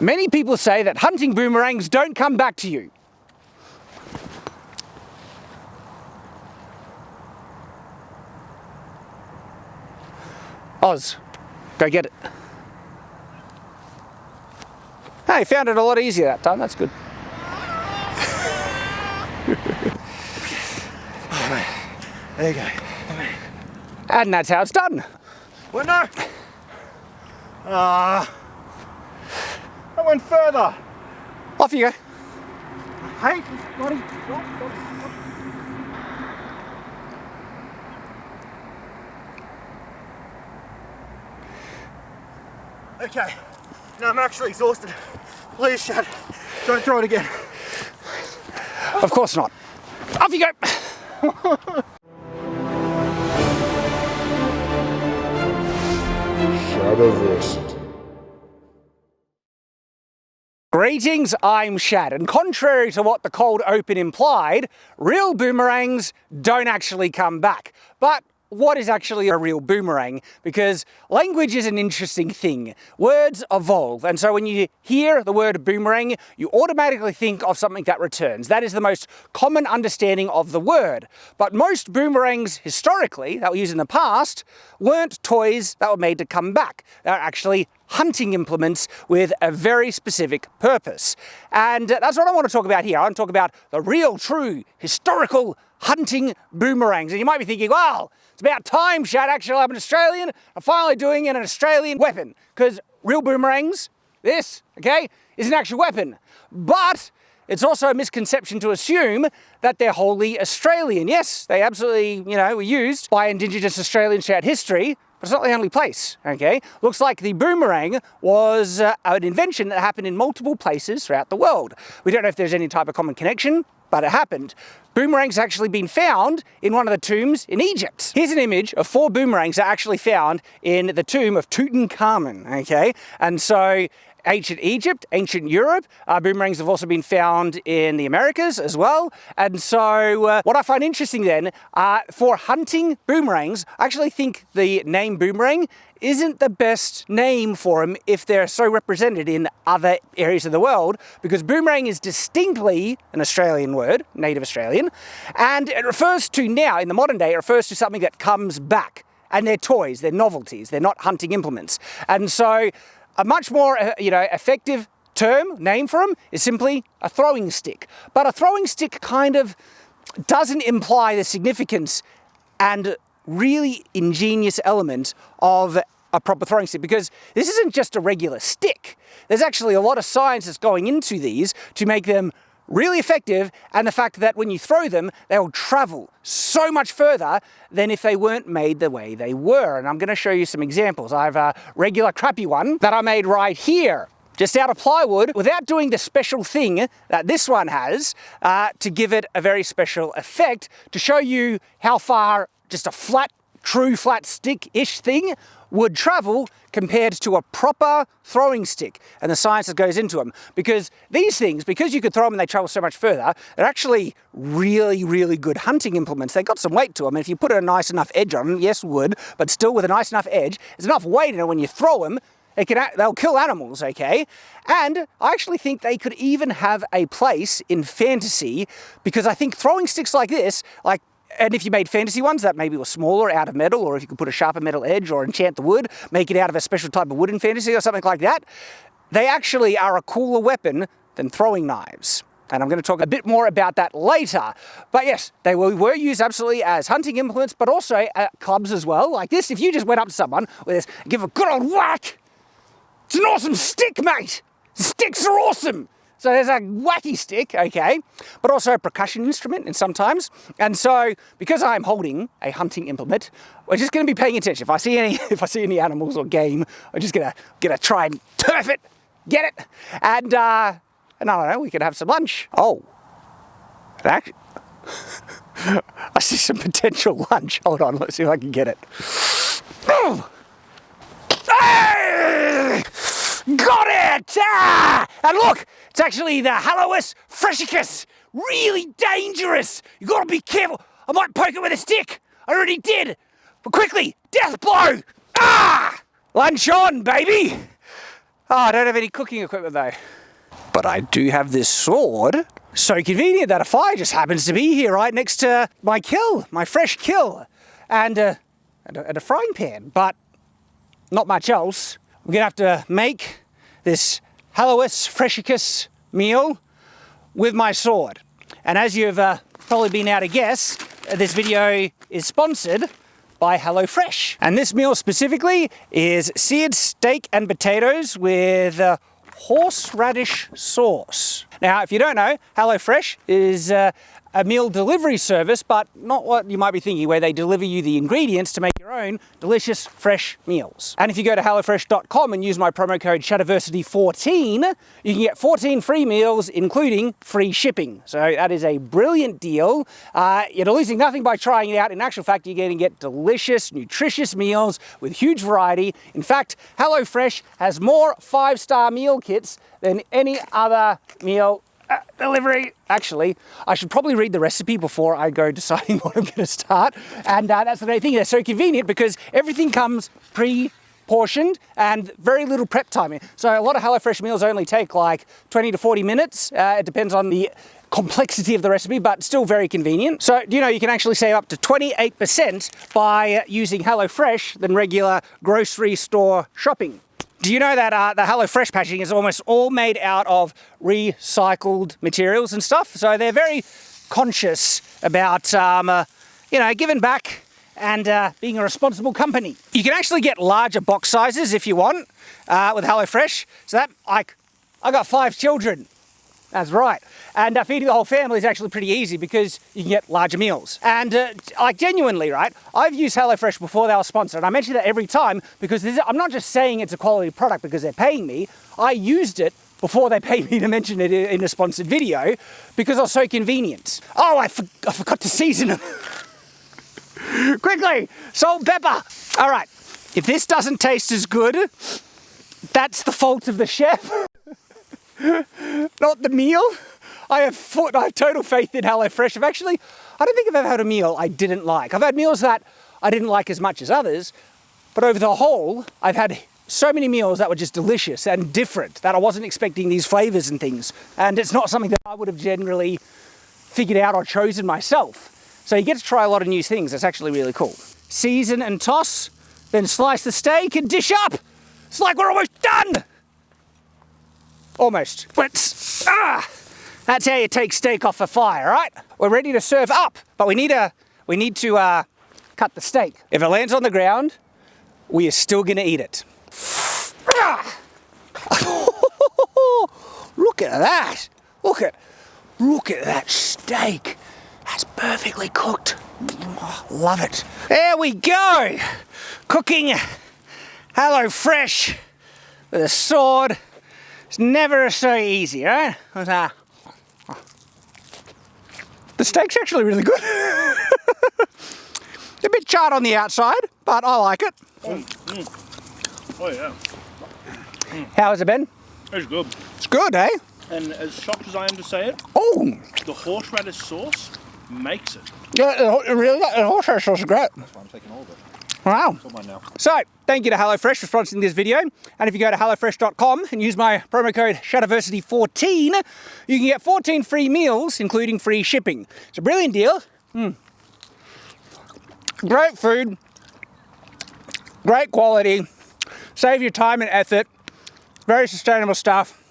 Many people say that hunting boomerangs don't come back to you. Oz, go get it. Hey, found it a lot easier that time, that's good. There you go. And that's how it's done. Well, no. I went further. Off you go. Hey, buddy. Okay, now I'm actually exhausted. Please, Shad, don't throw it again. Of course not. Off you go. Shadiversity. Greetings, I'm Shad, and contrary to what the cold open implied, real boomerangs don't actually come back. But what is actually a real boomerang? Because language is an interesting thing. Words evolve, and so when you hear the word boomerang, you automatically think of something that returns. That is the most common understanding of the word. But most boomerangs, historically, that were used in the past, weren't toys that were made to come back. They're actually hunting implements with a very specific purpose. And that's what I want to talk about here. I want to talk about the real, true, historical hunting boomerangs. And you might be thinking, well, it's about time, Shad. Actually, I'm an Australian. I'm finally doing an Australian weapon. Because real boomerangs, this, okay, is an actual weapon. But it's also a misconception to assume that they're wholly Australian. Yes, they absolutely, were used by Indigenous Australians throughout history, but it's not the only place, okay? Looks like the boomerang was an invention that happened in multiple places throughout the world. We don't know if there's any type of common connection, but it happened. Boomerangs actually been found in one of the tombs in Egypt. Here's an image of 4 boomerangs that are actually found in the tomb of Tutankhamun, okay? And so ancient Egypt, ancient Europe, boomerangs have also been found in the Americas as well. And so what I find interesting then, for hunting boomerangs, I actually think the name boomerang isn't the best name for them if they're so represented in other areas of the world, because boomerang is distinctly an Australian word, native Australian, and it refers to now, in the modern day, it refers to something that comes back. And they're toys, they're novelties, they're not hunting implements. And so a much more, effective name for them is simply a throwing stick. But a throwing stick kind of doesn't imply the significance and really ingenious element of a proper throwing stick, because this isn't just a regular stick. There's actually a lot of science that's going into these to make them really effective, and the fact that when you throw them, they'll travel so much further than if they weren't made the way they were. And I'm going to show you some examples. I have a regular crappy one that I made right here, just out of plywood, without doing the special thing that this one has to give it a very special effect, to show you how far just a flat, true flat stick-ish thing would travel compared to a proper throwing stick, and the science that goes into them. Because these things, because you could throw them and they travel so much further, they're actually really, really good hunting implements. They got some weight to them, and if you put a nice enough edge on them, yes, wood, but still with a nice enough edge, there's enough weight in it when you throw them, they'll kill animals, okay? And I actually think they could even have a place in fantasy, because I think throwing sticks like this, and if you made fantasy ones that maybe were smaller, out of metal, or if you could put a sharper metal edge or enchant the wood, make it out of a special type of wood in fantasy or something like that, they actually are a cooler weapon than throwing knives. And I'm going to talk a bit more about that later. But yes, they were used absolutely as hunting implements, but also at clubs as well. Like this, if you just went up to someone with this, give a good old whack, it's an awesome stick, mate. Sticks are awesome. So there's a wacky stick, okay, but also a percussion instrument and sometimes. And so, because I'm holding a hunting implement, we're just going to be paying attention. If I see any animals or game, I'm just gonna try and turf it, get it, and I don't know, we could have some lunch. Oh, actually, I see some potential lunch. Hold on, let's see if I can get it. Oh. Hey! Got it! And look, it's actually the Halois freshicus. Really dangerous. You gotta be careful. I might poke it with a stick. I already did. But quickly, death blow. Lunch on, baby. Oh, I don't have any cooking equipment though. But I do have this sword. So convenient that a fire just happens to be here right next to my kill, my fresh kill. And a frying pan, but not much else. We're gonna have to make this Hallowus Freshicus meal with my sword. And as you've probably been able to guess, this video is sponsored by HelloFresh. And this meal specifically is seared steak and potatoes with horseradish sauce. Now, if you don't know, HelloFresh is a meal delivery service, but not what you might be thinking, where they deliver you the ingredients to make your own delicious, fresh meals. And if you go to hellofresh.com and use my promo code Shadowversity14, you can get 14 free meals, including free shipping. So that is a brilliant deal. You're losing nothing by trying it out. In actual fact, you're going to get delicious, nutritious meals with huge variety. In fact, HelloFresh has more 5-star meal kits than any other meal delivery. Actually, I should probably read the recipe before I go deciding what I'm going to start. And that's the great thing. They're so convenient because everything comes pre-portioned and very little prep time. So a lot of HelloFresh meals only take like 20 to 40 minutes. It depends on the complexity of the recipe, but still very convenient. So do you know you can actually save up to 28% by using HelloFresh than regular grocery store shopping? Do you know that the HelloFresh packaging is almost all made out of recycled materials and stuff? So they're very conscious about, giving back and being a responsible company. You can actually get larger box sizes if you want with HelloFresh. So that, I got 5 children. That's right. And feeding the whole family is actually pretty easy because you can get larger meals. And genuinely, right, I've used HelloFresh before they were sponsored. And I mention that every time because I'm not just saying it's a quality product because they're paying me. I used it before they paid me to mention it in a sponsored video because it was so convenient. Oh, I forgot to season them. Quickly, salt and pepper. All right, if this doesn't taste as good, that's the fault of the chef. Not the meal. I have total faith in HelloFresh. I don't think I've ever had a meal I didn't like. I've had meals that I didn't like as much as others, but over the whole, I've had so many meals that were just delicious and different that I wasn't expecting these flavors and things. And it's not something that I would have generally figured out or chosen myself. So you get to try a lot of new things. That's actually really cool. Season and toss, then slice the steak and dish up. It's like we're almost done. Almost. That's how you take steak off a fire, right? We're ready to serve up, but we need to cut the steak. If it lands on the ground, we are still gonna eat it. Look at that! Look at that steak. That's perfectly cooked. Oh, love it. There we go. Cooking HelloFresh with a sword. It's never so easy, right? The steak's actually really good. A bit charred on the outside, but I like it. Oh yeah. How has it been? It's good. It's good, eh? And as shocked as I am to say it, the horseradish sauce makes it. Yeah, really, the horseradish sauce is great. That's why I'm taking all of it. Wow. It's all mine now. So, thank you to HelloFresh for sponsoring this video. And if you go to hellofresh.com and use my promo code Shadowversity14, you can get 14 free meals, including free shipping. It's a brilliant deal. Great food. Great quality. Save your time and effort. Very sustainable stuff.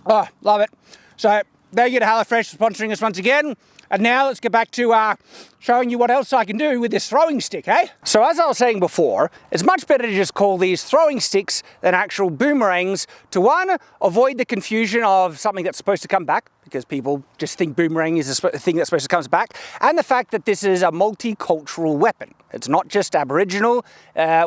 Oh, love it. So, thank you to HelloFresh for sponsoring us once again. And now let's get back to showing you what else I can do with this throwing stick, eh? So as I was saying before, it's much better to just call these throwing sticks than actual boomerangs to, one, avoid the confusion of something that's supposed to come back, because people just think boomerang is a thing that's supposed to come back, and the fact that this is a multicultural weapon. It's not just Aboriginal,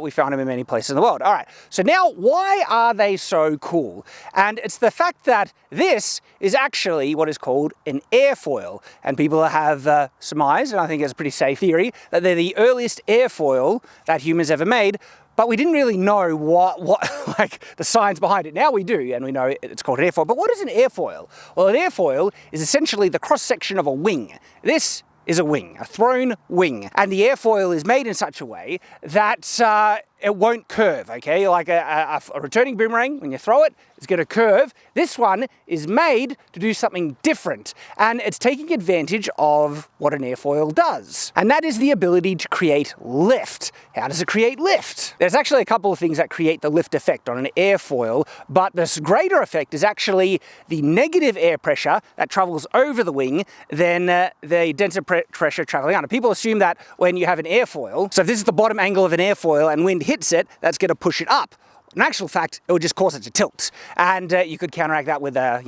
we found them in many places in the world. All right, so now why are they so cool? And it's the fact that this is actually what is called an airfoil, and people have surmised, and I think it's a pretty safe theory, that they're the earliest airfoil that humans ever made, but we didn't really know what like the science behind it. Now we do, and we know it's called an airfoil. But what is an airfoil? Well, an airfoil is essentially the cross-section of a wing. This is a wing, a thrown wing. And the airfoil is made in such a way that it won't curve, okay? Like a returning boomerang, when you throw it, it's going to curve. This one is made to do something different, and it's taking advantage of what an airfoil does, and that is the ability to create lift. How does it create lift? There's actually a couple of things that create the lift effect on an airfoil, but this greater effect is actually the negative air pressure that travels over the wing than the denser pressure traveling under. People assume that when you have an airfoil, so if this is the bottom angle of an airfoil and wind hits it, that's going to push it up. In actual fact, it would just cause it to tilt, and you could counteract that with a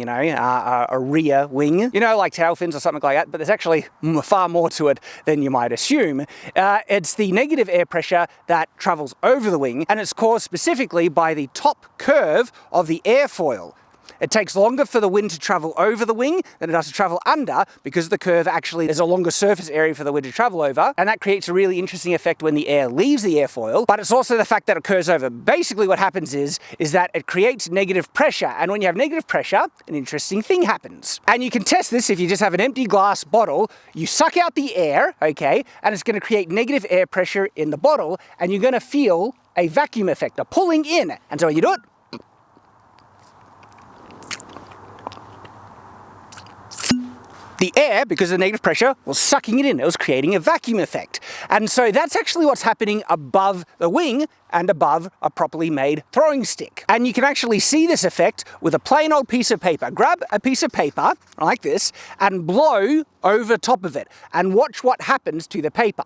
rear wing, like tail fins or something like that. But there's actually far more to it than you might assume. It's the negative air pressure that travels over the wing, and it's caused specifically by the top curve of the airfoil. It takes longer for the wind to travel over the wing than it does to travel under, because the curve actually is a longer surface area for the wind to travel over, and that creates a really interesting effect when the air leaves the airfoil. But it's also the fact that it curves over. Basically what happens is that it creates negative pressure, and when you have negative pressure, an interesting thing happens. And you can test this if you just have an empty glass bottle. You suck out the air, okay, and it's going to create negative air pressure in the bottle, and you're going to feel a vacuum effect, a pulling in. And so when you do it, the air, because of the negative pressure, was sucking it in. It was creating a vacuum effect. And so that's actually what's happening above the wing and above a properly made throwing stick. And you can actually see this effect with a plain old piece of paper. Grab a piece of paper like this and blow over top of it and watch what happens to the paper.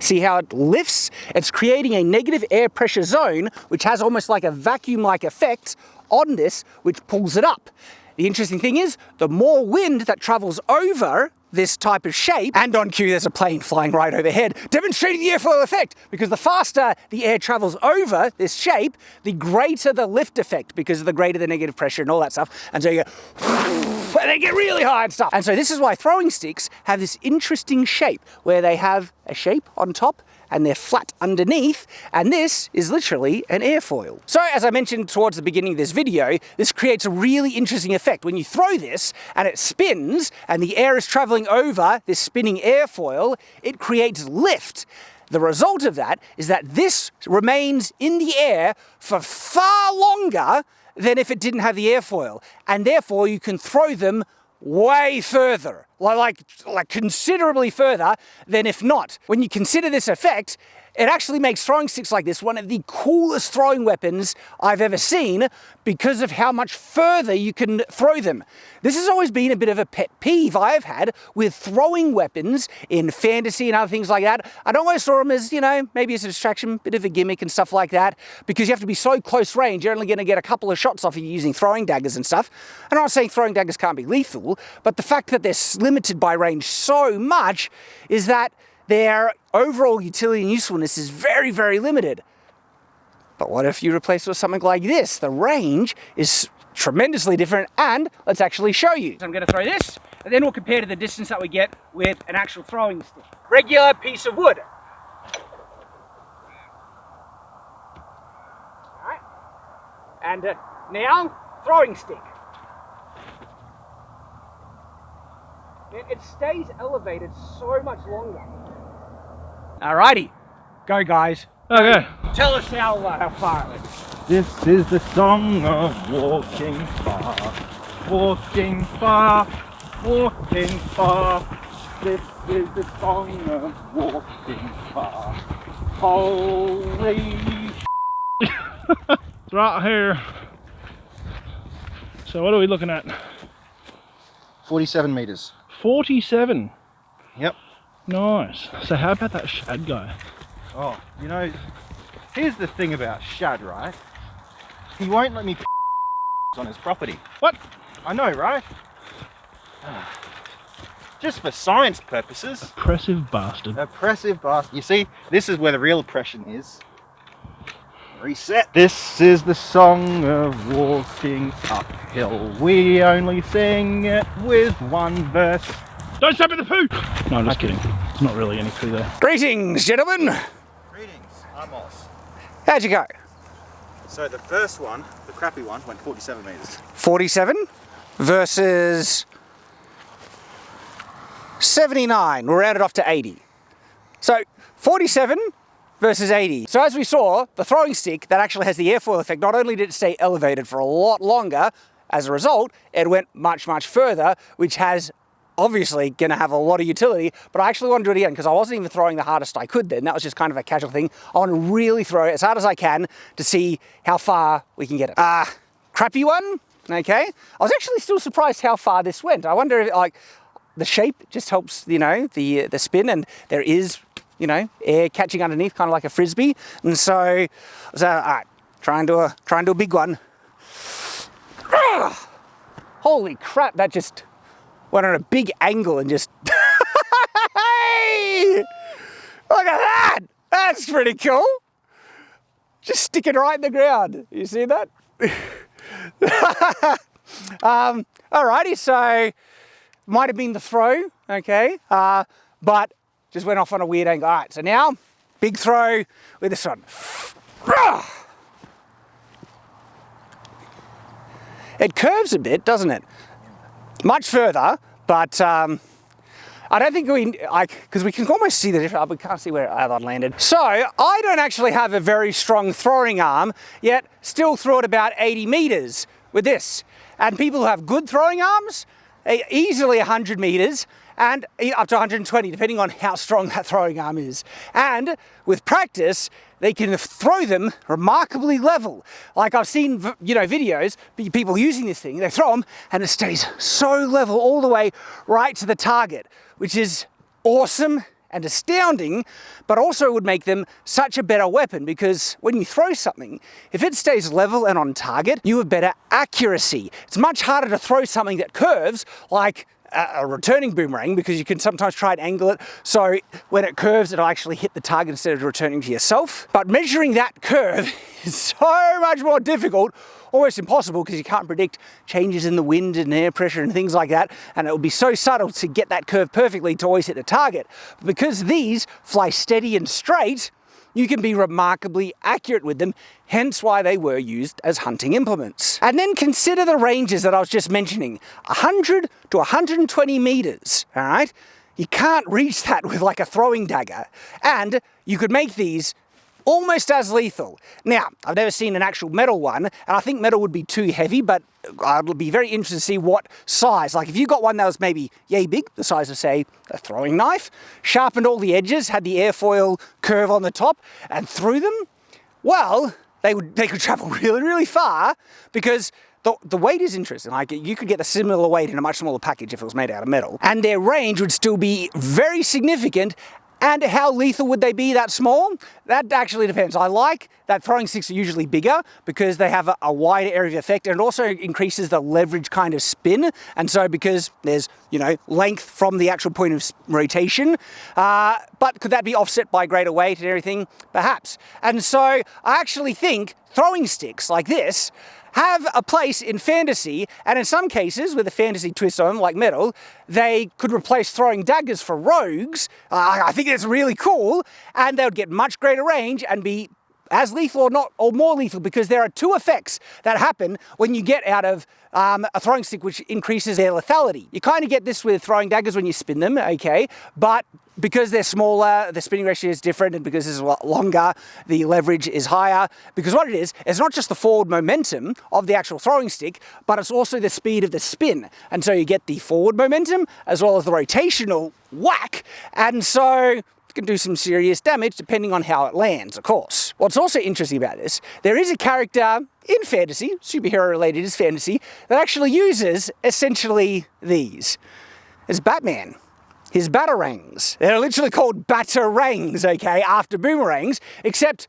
See how it lifts? It's creating a negative air pressure zone, which has almost like a vacuum-like effect on this, which pulls it up. The interesting thing is, the more wind that travels over this type of shape, and on cue there's a plane flying right overhead, demonstrating the airfoil effect, because the faster the air travels over this shape, the greater the lift effect, because of the greater the negative pressure and all that stuff. And so you go, and they get really high and stuff. And so this is why throwing sticks have this interesting shape, where they have a shape on top and they're flat underneath, and this is literally an airfoil. So as I mentioned towards the beginning of this video, this creates a really interesting effect. When you throw this and it spins and the air is traveling over this spinning airfoil, it creates lift. The result of that is that this remains in the air for far longer than if it didn't have the airfoil, and therefore you can throw them way further, like considerably further than if not. When you consider this effect, it actually makes throwing sticks like this one of the coolest throwing weapons I've ever seen, because of how much further you can throw them. This has always been a bit of a pet peeve I've had with throwing weapons in fantasy and other things like that. I'd always saw them as, maybe as a distraction, bit of a gimmick and stuff like that, because you have to be so close range, you're only going to get a couple of shots off of you using throwing daggers and stuff. I'm not saying throwing daggers can't be lethal, but the fact that they're limited by range so much is that their overall utility and usefulness is very, very limited. But what if you replace it with something like this? The range is tremendously different, and let's actually show you. So I'm going to throw this, and then we'll compare to the distance that we get with an actual throwing stick. Regular piece of wood. All right. And now, throwing stick. It stays elevated so much longer. Alrighty, go guys. Okay. Tell us how far it is. This is the song of walking far, walking far, walking far. This is the song of walking far. Holy It's right here. So what are we looking at? 47 meters. 47. Yep. Nice. So how about that shad guy? Oh, here's the thing about Shad, right? He won't let me on his property. What? I know, right? Just for science purposes. Oppressive bastard. Oppressive bastard. You see, this is where the real oppression is. Reset. This is the song of walking uphill. We only sing it with one verse. Don't step in the poo! No, I'm just kidding. There's not really any poo there. Greetings, gentlemen. Greetings, I'm Oz. How'd you go? So the first one, the crappy one, went 47 meters. 47 versus 79. We'll round it off to 80. So 47 versus 80. So as we saw, the throwing stick that actually has the airfoil effect, not only did it stay elevated for a lot longer, as a result, it went much, much further, which has obviously going to have a lot of utility, but I actually want to do it again because I wasn't even throwing the hardest I could then. That was just kind of a casual thing. I want to really throw it as hard as I can to see how far we can get it. Crappy one, okay. I was actually still surprised how far this went. I wonder if, like, the shape just helps, you know, the spin, and there is, you know, air catching underneath, kind of like a frisbee. And so all right, try and do a big one. Holy crap, that just went on a big angle and just, hey! Look at that! That's pretty cool. Just sticking right in the ground. You see that? Alrighty, so might have been the throw, okay, but just went off on a weird angle. All right, so now big throw with this one. It curves a bit, doesn't it? Much further, but I don't think because we can almost see the difference. We can't see where that landed. So I don't actually have a very strong throwing arm, yet still throw it about 80 meters with this. And people who have good throwing arms, easily 100 meters and up to 120, depending on how strong that throwing arm is. And with practice, they can throw them remarkably level. Like I've seen, you know, videos, people using this thing, they throw them and it stays so level all the way right to the target, which is awesome and astounding, but also would make them such a better weapon because when you throw something, if it stays level and on target, you have better accuracy. It's much harder to throw something that curves, like a returning boomerang, because you can sometimes try and angle it so when it curves it'll actually hit the target instead of returning to yourself. But measuring that curve is so much more difficult, almost impossible, because you can't predict changes in the wind and air pressure and things like that, and it would be so subtle to get that curve perfectly to always hit the target. But because these fly steady and straight, you can be remarkably accurate with them, hence why they were used as hunting implements. And then consider the ranges that I was just mentioning, 100 to 120 meters, all right? You can't reach that with like a throwing dagger, and you could make these almost as lethal. Now, I've never seen an actual metal one, and I think metal would be too heavy, but I'd be very interested to see what size. Like if you got one that was maybe yay big, the size of, say, a throwing knife, sharpened all the edges, had the airfoil curve on the top, and threw them, well, they could travel really, really far, because the weight is interesting. Like you could get a similar weight in a much smaller package if it was made out of metal, and their range would still be very significant. And how lethal would they be that small? That actually depends. I like that throwing sticks are usually bigger because they have a wider area of effect, and it also increases the leverage kind of spin. And so because there's, you know, length from the actual point of rotation, but could that be offset by greater weight and everything? Perhaps. And so I actually think throwing sticks like this have a place in fantasy, and in some cases, with a fantasy twist on them, like metal, they could replace throwing daggers for rogues. I think it's really cool, and they would get much greater range and be as lethal or not, or more lethal, because there are two effects that happen when you get out of a throwing stick, which increases their lethality. You kind of get this with throwing daggers when you spin them, okay, but because they're smaller, the spinning ratio is different, and because it's a lot longer, the leverage is higher. Because what it is, it's not just the forward momentum of the actual throwing stick, but it's also the speed of the spin. And so you get the forward momentum as well as the rotational whack, and so can do some serious damage depending on how it lands, of course. What's also interesting about this, there is a character in fantasy, superhero related is fantasy, that actually uses essentially these. It's Batman. His batarangs. They're literally called batarangs, okay, after boomerangs, except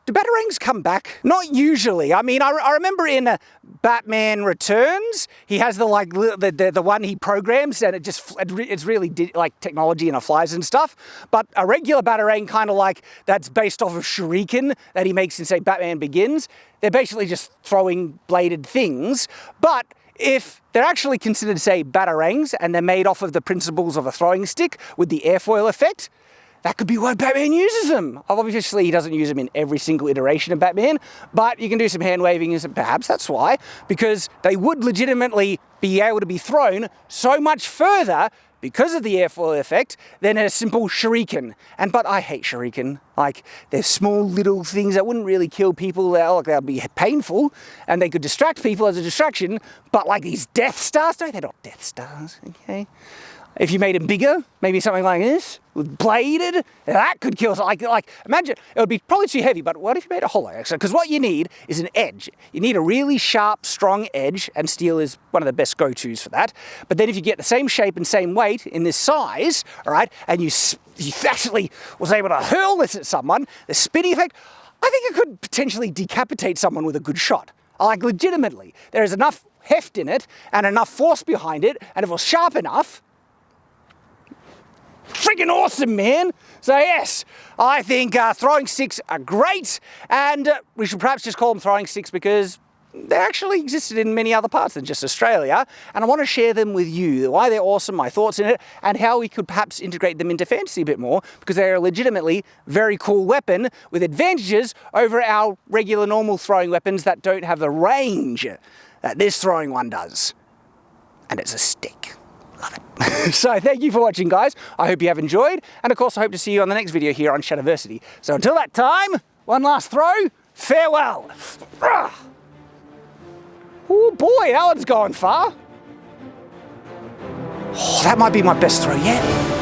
do batarangs come back? Not usually. I mean, I remember in Batman Returns, he has the one he programs, and it's really like technology and it flies and stuff. But a regular batarang, kind of like that's based off of shuriken that he makes in, say, Batman Begins, they're basically just throwing bladed things. But if they're actually considered, say, batarangs, and they're made off of the principles of a throwing stick with the airfoil effect, that could be why Batman uses them. Obviously, he doesn't use them in every single iteration of Batman, but you can do some hand waving, and perhaps that's why, because they would legitimately be able to be thrown so much further because of the airfoil effect than a simple shuriken. But I hate shuriken. Like, they're small little things that wouldn't really kill people. They'll be painful and they could distract people as a distraction. But like these Death Stars, no, they're not Death Stars, okay? If you made them bigger, maybe something like this, with bladed, that could kill. Like imagine, it would be probably too heavy, but what if you made it hollow? Because what you need is an edge. You need a really sharp, strong edge, and steel is one of the best go-tos for that. But then if you get the same shape and same weight in this size, all right, and you actually was able to hurl this at someone, the spinning effect, I think it could potentially decapitate someone with a good shot. Like, legitimately. There is enough heft in it and enough force behind it, and if it was sharp enough, freaking awesome, man. So yes, I think throwing sticks are great, and we should perhaps just call them throwing sticks because they actually existed in many other parts than just Australia, and I want to share them with you, why they're awesome, my thoughts in it, and how we could perhaps integrate them into fantasy a bit more, because they're a legitimately very cool weapon with advantages over our regular normal throwing weapons that don't have the range that this throwing one does. And it's a stick. Love it. So thank you for watching, guys. I hope you have enjoyed. And of course, I hope to see you on the next video here on Shadiversity. So until that time, one last throw. Farewell. Oh boy, that one's going far. Oh, that might be my best throw yet.